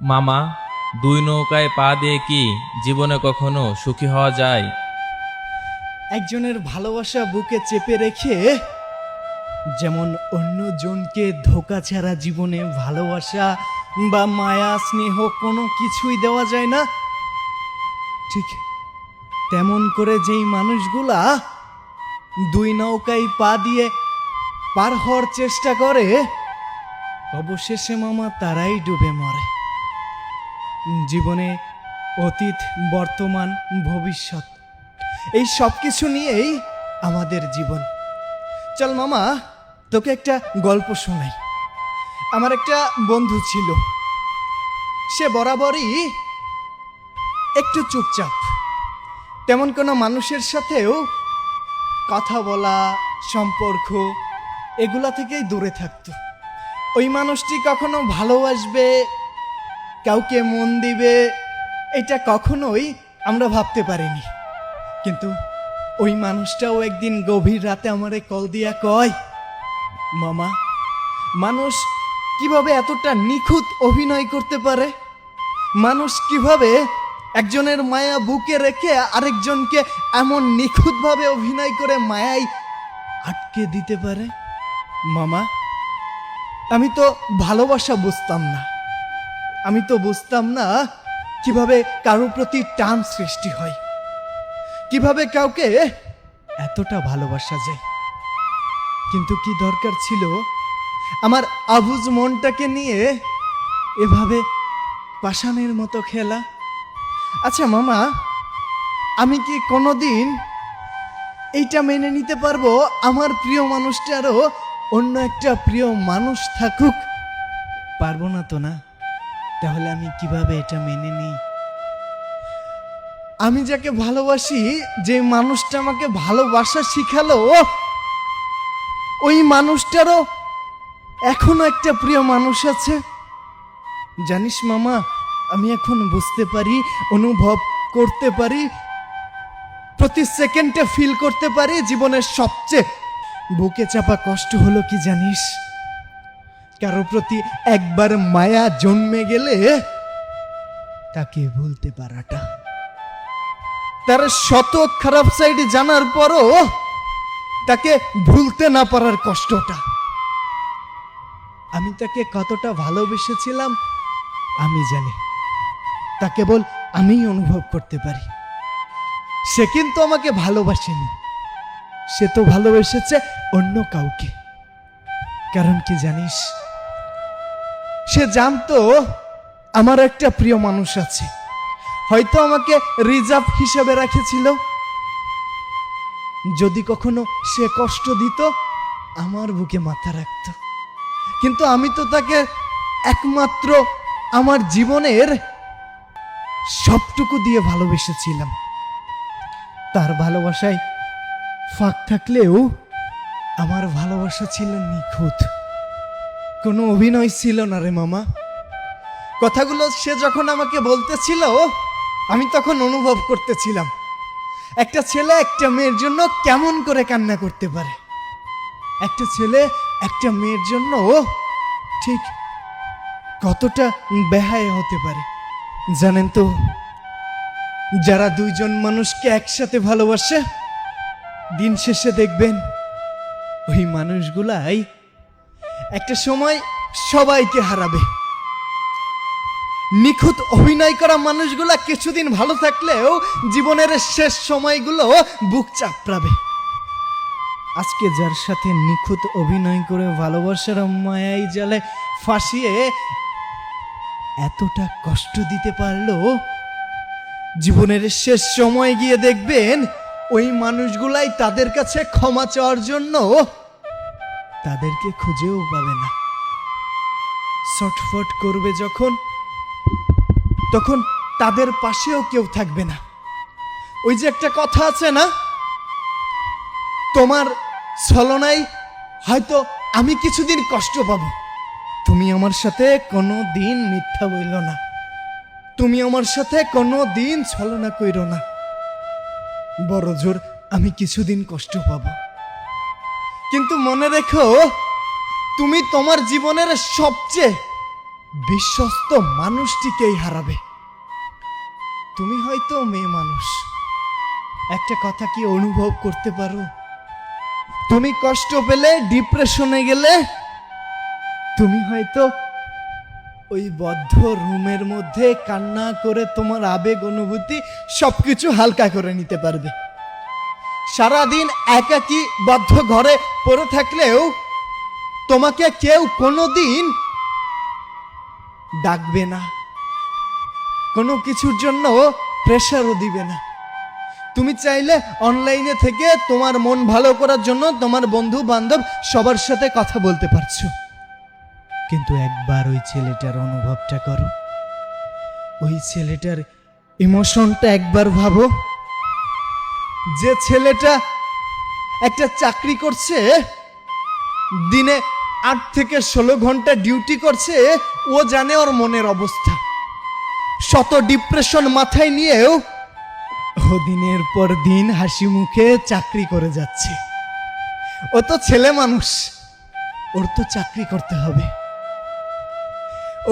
মামা, দুই নৌকায় পা দিয়ে কি জীবনে কখনো সুখী হওয়া যায়? একজনের ভালোবাসা বুকে চেপে রেখে যেমন অন্যজনকে ধোঁকা ছাড়া জীবনে ভালোবাসা বা মায়া স্নেহ কোনো কিছুই দেওয়া যায় না, ঠিক তেমন করে যেই মানুষগুলা দুই নৌকায় পা দিয়ে পার হওয়ার চেষ্টা করে, অবশেষে মামা তারাই ডুবে মরে। জীবনে অতীত, বর্তমান, ভবিষ্যৎ এই সব কিছু নিয়েই আমাদের জীবন। চল মামা, তোকে একটা গল্প শোনাই। আমার একটা বন্ধু ছিল, সে বরাবরই একটু চুপচাপ, তেমন কোনো মানুষের সাথেও কথা বলা, সম্পর্ক এগুলা থেকেই দূরে থাকতো। ওই মানুষটি কখনো ভালোবাসবে, কাউকে মন দিবে, এটা কখনোই আমরা ভাবতে পারিনি। কিন্তু ওই মানুষটাও একদিন গভীর রাতে আমারে কল দিয়া কয়, মামা, মানুষ কিভাবে এতটা নিখুঁত অভিনয় করতে পারে? মানুষ কিভাবে একজনের মায়া বুকে রেখে আরেকজনকে এমন নিখুঁতভাবে অভিনয় করে মায়ায় আটকে দিতে পারে? মামা, আমি তো ভালোবাসা বুঝতাম না। আমি তো বুঝতাম না কিভাবে কারোর প্রতি টান সৃষ্টি হয়, কিভাবে কাউকে এতটা ভালোবাসা যায়। কিন্তু কি দরকার ছিল আমার আবুজ মনটাকে নিয়ে এভাবে পাষাণের মতো খেলা? আচ্ছা মামা, আমি কি কোনোদিন এইটা মেনে নিতে পারবো আমার প্রিয় মানুষটারও অন্য একটা প্রিয় মানুষ থাকুক? পারবো না তো, না? তাহলে আমি কিভাবে এটা মেনে নিই? আমি যাকে ভালোবাসি, যে মানুষটা আমাকে ভালোবাসা শিখালো, ওই মানুষটারও এখনো একটা প্রিয় মানুষ আছে। জানিস মামা, আমি এখন বুঝতে পারি, অনুভব করতে পারি, প্রতি সেকেন্ডে ফিল করতে পারি জীবনের সবচেয়ে বুকে চাপা কষ্ট হলো কি জানিস? কারো প্রতি একবার মায়া জন্মে গেলে তাকে ভুলতে পারাটা। তার শত খারাপ সাইড জানার পরও তাকে ভুলতে না পারার কষ্টটা। আমি তাকে কতটা ভালোবেসেছিলাম আমি জানি, তা কেবল আমিই অনুভব করতে পারি। সে কিন্তু আমাকে ভালোবাসেনি, সে তো ভালোবেসেছে অন্য কাউকে। কারণ কি জানিস? সে জানতো আমার একটা প্রিয় মানুষ আছে, হয়তো আমাকে রিজার্ভ হিসেবে রেখেছিল। যদি কখনো সে কষ্ট দিত, আমার বুকে মাথা রাখত। কিন্তু আমি তো তাকে একমাত্র আমার জীবনের সবটুকু দিয়ে ভালোবেসেছিলাম। তার ভালোবাসায় ফাঁক থাকলেও আমার ভালোবাসা ছিল নিখুঁত, কোনো অভিনয় ছিল না রে মামা। কথাগুলো সে যখন আমাকে বলতেছিল, আমি তখন অনুভব করতেছিলাম একটা ছেলে একটা মেয়ের জন্য কেমন করে কান্না করতে পারে, একটা ছেলে একটা মেয়ের জন্য ঠিক কতটা বেহায়া হতে পারে। জানেন তো, যারা দুইজন মানুষকে একসাথে ভালোবাসে, দিন শেষে দেখবেন ওই মানুষগুলাই একটা সময় সবাইকে হারাবে। নিখুঁত অভিনয় করা মানুষগুলা কিছুদিন ভালো থাকলেও জীবনের শেষ সময়গুলো বুক চাপড়াবে। আজকে যার সাথে নিখুঁত অভিনয় করে ভালোবাসার মায়াই জালে ফাঁসিয়ে এতটা কষ্ট দিতে পারলো, জীবনের শেষ সময় গিয়ে দেখবেন ওই মানুষগুলাই তাদের কাছে ক্ষমা চাওয়ার জন্য তাদেরকে খুঁজেও পাবে না। ছটফট করবে যখন, তখন তাদের পাশেও কেউ থাকবে না। ওই যে একটা কথা আছে না, তোমার ছলনায় হয়তো আমি কিছুদিন কষ্ট পাবো, তুমি আমার সাথে কোনো দিন মিথ্যা বইল না, তুমি আমার সাথে কোনো দিন ছলনা কইরো না, বড় জোর আমি কিছুদিন কষ্ট পাবো। কিন্তু মনে রেখো, তুমি তোমার জীবনের সবচেয়ে বিশ্বস্ত মানুষটিকেই হারাবে। তুমি হয়তো মেয়ে মানুষ, একটা কথা কি অনুভব করতে পারো? তুমি কষ্ট পেলে, ডিপ্রেশনে গেলে, তুমি হয়তো ওই বদ্ধ রুমের মধ্যে কান্না করে তোমার আবেগ অনুভূতি সবকিছু হালকা করে নিতে পারবে। সারাদিন একাকী বদ্ধ ঘরে পড়ে থাকলেও তোমাকে কেউ কোনোদিন ডাকবে না, কোনো কিছুর জন্য প্রেশারও দিবে না। তুমি চাইলে অনলাইনে থেকে তোমার মন ভালো করার জন্য তোমার বন্ধু বান্ধব সবার সাথে কথা বলতে পারছো। কিন্তু একবার ওই ছেলেটার অনুভবটা করো, ওই ছেলেটার ইমোশনটা একবার ভাবো। যে ছেলেটা একটা চাকরি করছে, দিনে 8 থেকে 16 ঘন্টা ডিউটি করছে, ও জানে ওর মনের অবস্থা। শত ডিপ্রেশন মাথায় নিয়েও ও দিনের পর দিন হাসি মুখে চাকরি করে যাচ্ছে। ও তো ছেলে মানুষ, ওর তো চাকরি করতে হবে।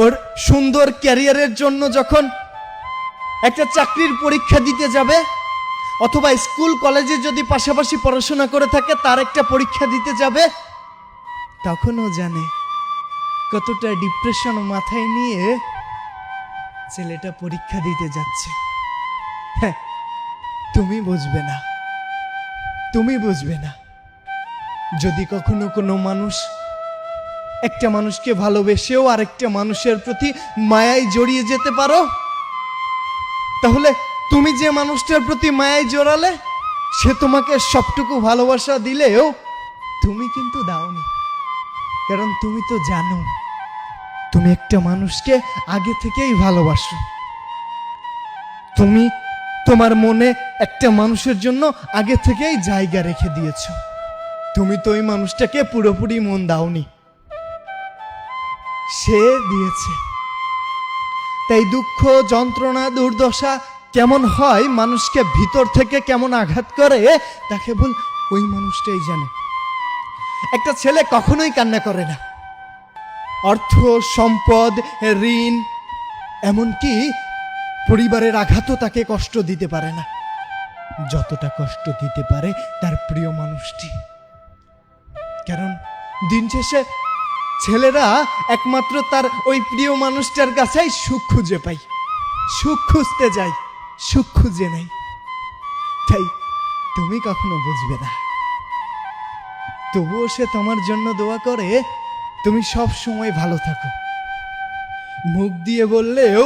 ওর সুন্দর ক্যারিয়ারের জন্য যখন একটা চাকরির পরীক্ষা দিতে যাবে, অথবা স্কুল কলেজে যদি পাশাপাশি পড়াশোনা করে থাকে তার একটা পরীক্ষা দিতে যাবে, তখন ও জানে কতটা ডিপ্রেশন মাথায় নিয়ে ছেলেটা পরীক্ষা দিতে যাচ্ছে। হ্যাঁ, তুমি বুঝবে না, তুমি বুঝবে না। যদি কখনো কোনো মানুষ একটা মানুষকে ভালোবেসেও আরেকটা মানুষের প্রতি মায়ায় জড়িয়ে যেতে পারো, তাহলে তুমি যে মানুষটার প্রতি মায়ায় জড়ালে সে তোমাকে সবটুকু ভালোবাসা দিলেও তুমি কিন্তু দাওনি। কারণ তুমি তো জানো তুমি একটা মানুষকে আগে থেকেই ভালোবাসো। তুমি তোমার মনে একটা মানুষের জন্য আগে থেকেই জায়গা রেখে দিয়েছো। তুমি তো ওই মানুষটাকে পুরোপুরি মন দাওনি, সে দিয়েছে। তাই দুঃখ, যন্ত্রণা, দুর্দশা কেমন হয়, মানুষকে ভিতর থেকে কেমন আঘাত করে, তা কেবল ওই মানুষটাই জানে। একটা ছেলে কখনোই কান্না করে না। অর্থ, সম্পদ, ঋণ, এমনকি পরিবারের আঘাতও তাকে কষ্ট দিতে পারে না, যতটা কষ্ট দিতে পারে তার প্রিয় মানুষটি। কারণ দিন শেষে ছেলেরা একমাত্র তার ওই প্রিয় মানুষটার কাছেই সুখ খুঁজে পায়, সুখ খুঁজতে যায়, সুখ খুঁজে নেই। তাই তুমি কখনো বুঝবে না, তবুও সে তোমার জন্য দোয়া করে তুমি সব সময় ভালো থাকো। মুখ দিয়ে বললেও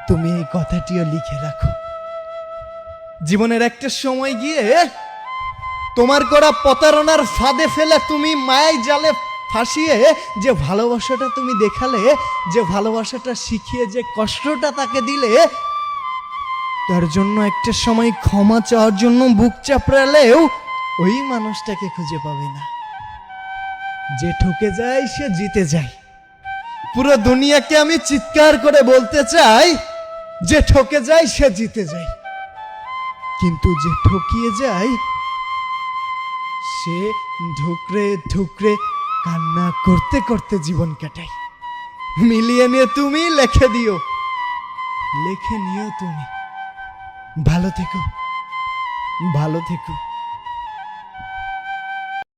তুমি এই কথাটিও লিখে রাখো। জীবনের একটা সময় গিয়ে তোমার করা প্রতারণার ফাঁদে ফেলে তুমি মায়ায় জালে ফাঁসিয়ে যে ভালোবাসাটা তুমি দেখালে, যে ভালোবাসাটা শিখিয়ে যে কষ্টটা তাকে দিলে, তার জন্য একটা সময় ক্ষমা চাওয়ার জন্য বুক চাপড়ালেও ওই মানুষটাকে খুঁজে পাবে না। যে ঠকে যায় সে জিতে যায়। পুরো দুনিয়াকে আমি চিৎকার করে বলতে চাই, যে ঠকে যায় সে জিতে যায়। কিন্তু যে ঠকিয়ে যায় সে ঢুকরে ঢুকরে কান্না করতে করতে জীবন কাটায়। মিলিয়ে নিয়ে তুমি লিখে দিও, লিখে নিও তুমি। ভালো থেকো, ভালো থেকো।